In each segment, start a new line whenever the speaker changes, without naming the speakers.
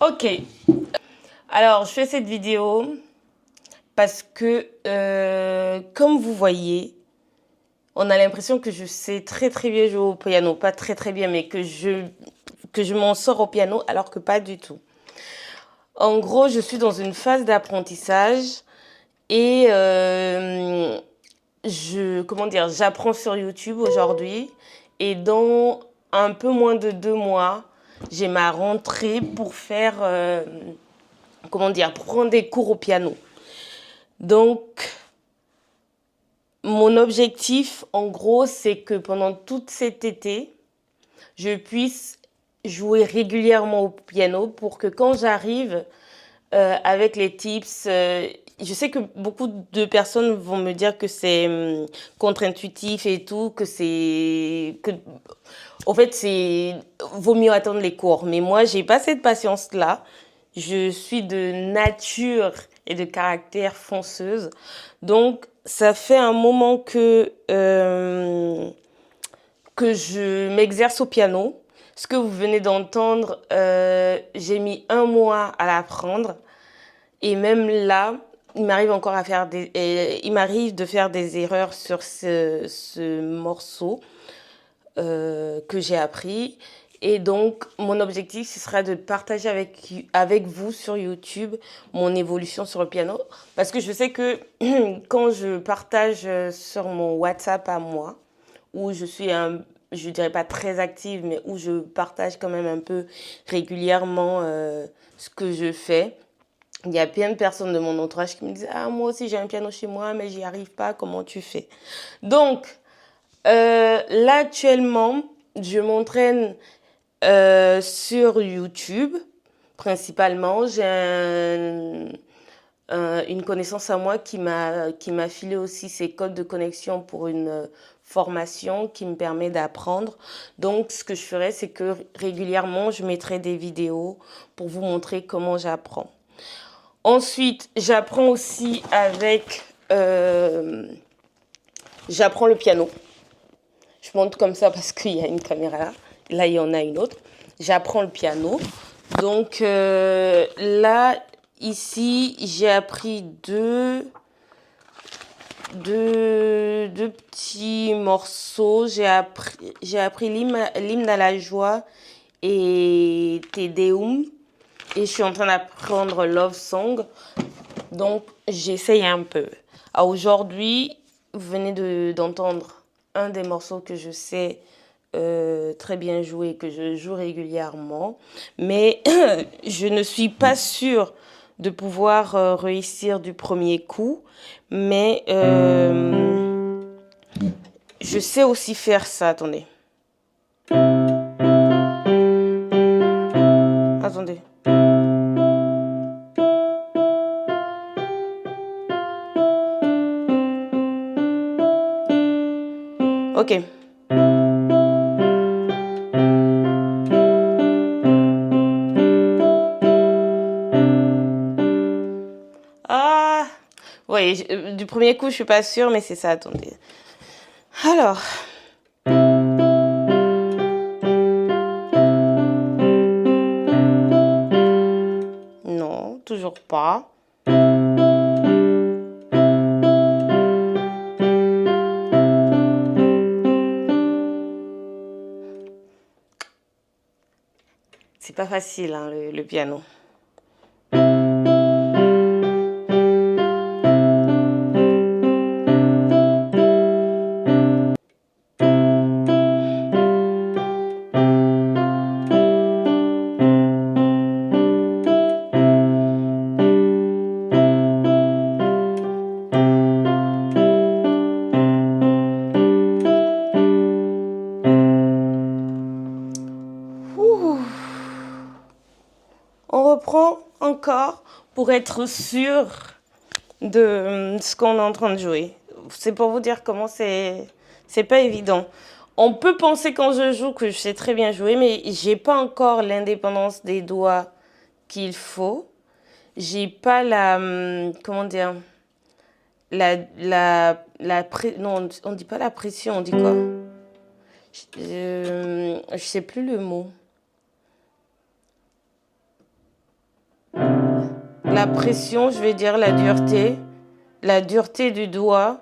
Ok, alors je fais cette vidéo parce que, comme vous voyez, on a l'impression que je sais très bien jouer au piano. Pas très bien, mais que je m'en sors au piano alors que pas du tout. En gros, je suis dans une phase d'apprentissage et comment dire, j'apprends sur YouTube aujourd'hui et dans un peu moins de 2 mois, j'ai ma rentrée pour faire, comment dire, pour prendre des cours au piano. Donc, mon objectif, en gros, c'est que pendant tout cet été, je puisse jouer régulièrement au piano pour que quand j'arrive avec les tips, je sais que beaucoup de personnes vont me dire que c'est contre-intuitif et tout, au fait, vaut mieux attendre les cours. Mais moi, j'ai pas cette patience-là. Je suis de nature et de caractère fonceuse. Donc, ça fait un moment que je m'exerce au piano. Ce que vous venez d'entendre, j'ai mis 1 mois à l'apprendre. Et même là, il m'arrive de faire des erreurs sur ce morceau que j'ai appris. Et donc, mon objectif, ce sera de partager avec vous sur YouTube mon évolution sur le piano. Parce que je sais que quand je partage sur mon WhatsApp à moi, où je dirais pas très active, mais où je partage quand même un peu régulièrement ce que je fais, il y a plein de personnes de mon entourage qui me disent « Ah, moi aussi j'ai un piano chez moi, mais j'y arrive pas, comment tu fais ?» Donc, là actuellement, je m'entraîne sur YouTube, principalement. J'ai une connaissance à moi qui m'a filé aussi ses codes de connexion pour une formation qui me permet d'apprendre. Donc, ce que je ferai, c'est que régulièrement, je mettrai des vidéos pour vous montrer comment j'apprends. Ensuite, j'apprends aussi j'apprends le piano. Je monte comme ça parce qu'il y a une caméra là. Là, il y en a une autre. J'apprends le piano. Donc là, ici, j'ai appris deux petits morceaux. J'ai appris l'hymne à la joie et Te Deum. Et je suis en train d'apprendre Love Song. Donc, j'essaye un peu. Aujourd'hui, vous venez d'entendre un des morceaux que je sais très bien jouer, que je joue régulièrement. Mais je ne suis pas sûre de pouvoir réussir du premier coup. Mais je sais aussi faire ça. Attendez. Attendez. Ok. Ah, oui, du premier coup, je suis pas sûre, mais c'est ça. Attendez. Alors. Non, toujours pas. C'est pas facile, hein, le piano. On reprend encore pour être sûr de ce qu'on est en train de jouer. C'est pour vous dire comment c'est pas évident. On peut penser quand je joue que je sais très bien jouer, mais j'ai pas encore l'indépendance des doigts qu'il faut. J'ai pas comment dire, non, on dit pas la pression, on dit quoi? Je sais plus le mot. la pression, je vais dire la dureté du doigt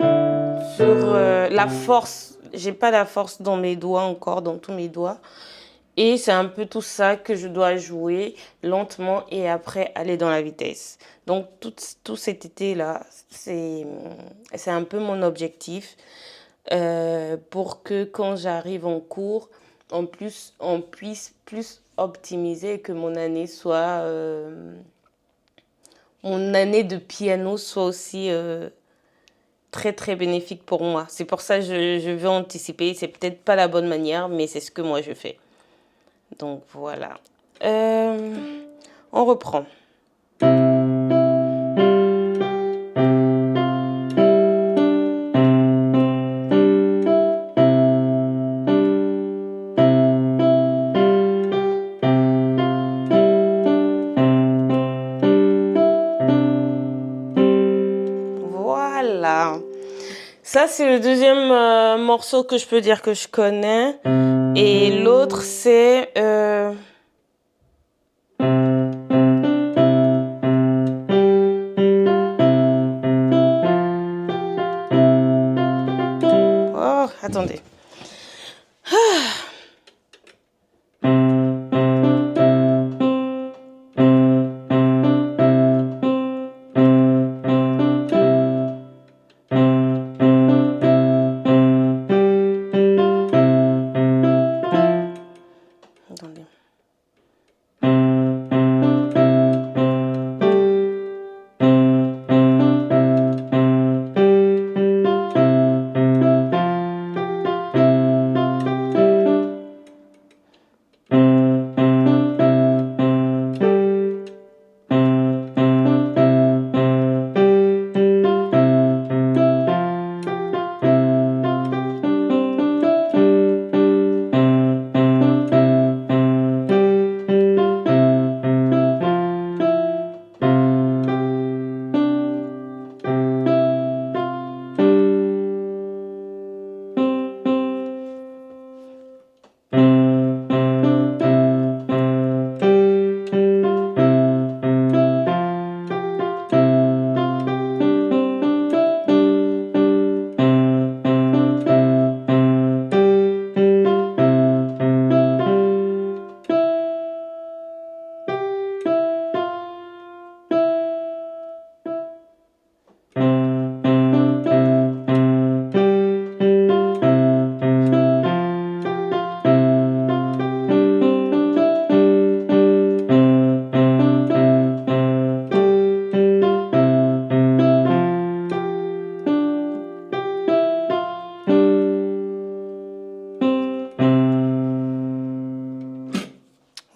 sur la force. J'ai pas la force dans mes doigts encore, dans tous mes doigts. Et c'est un peu tout ça que je dois jouer lentement et après aller dans la vitesse. Donc tout cet été-là, c'est un peu mon objectif pour que quand j'arrive en cours, on puisse plus optimiser et que mon année soit... mon année de piano soit aussi très très bénéfique pour moi. C'est pour ça que je veux anticiper. C'est peut-être pas la bonne manière, mais c'est ce que moi je fais. Donc voilà. On reprend. Voilà. Ça, c'est le deuxième morceau que je peux dire que je connais. Et l'autre, c'est... Oh, attendez. Attendez.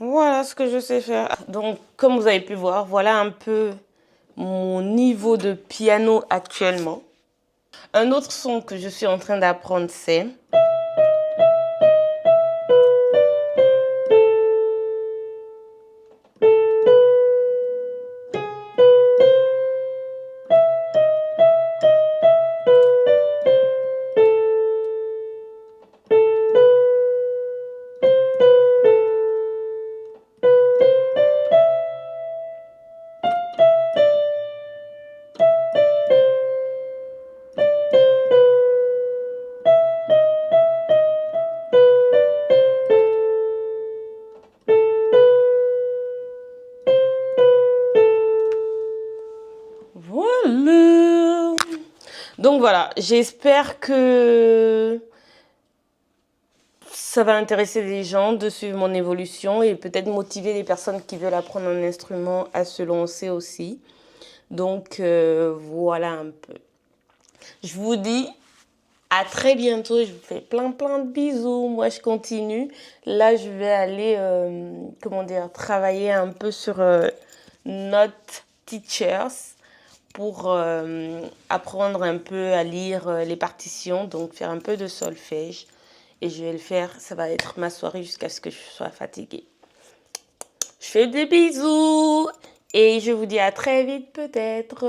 Voilà ce que je sais faire. Donc, comme vous avez pu voir, voilà un peu mon niveau de piano actuellement. Un autre son que je suis en train d'apprendre, c'est... Voilà. Donc voilà, j'espère que ça va intéresser les gens de suivre mon évolution et peut-être motiver les personnes qui veulent apprendre un instrument à se lancer aussi. Donc voilà un peu. Je vous dis à très bientôt. Je vous fais plein de bisous. Moi, je continue. Là, je vais aller, travailler un peu sur Note Teachers pour apprendre un peu à lire les partitions, donc faire un peu de solfège. Et je vais le faire, ça va être ma soirée jusqu'à ce que je sois fatiguée. Je fais des bisous et je vous dis à très vite peut-être.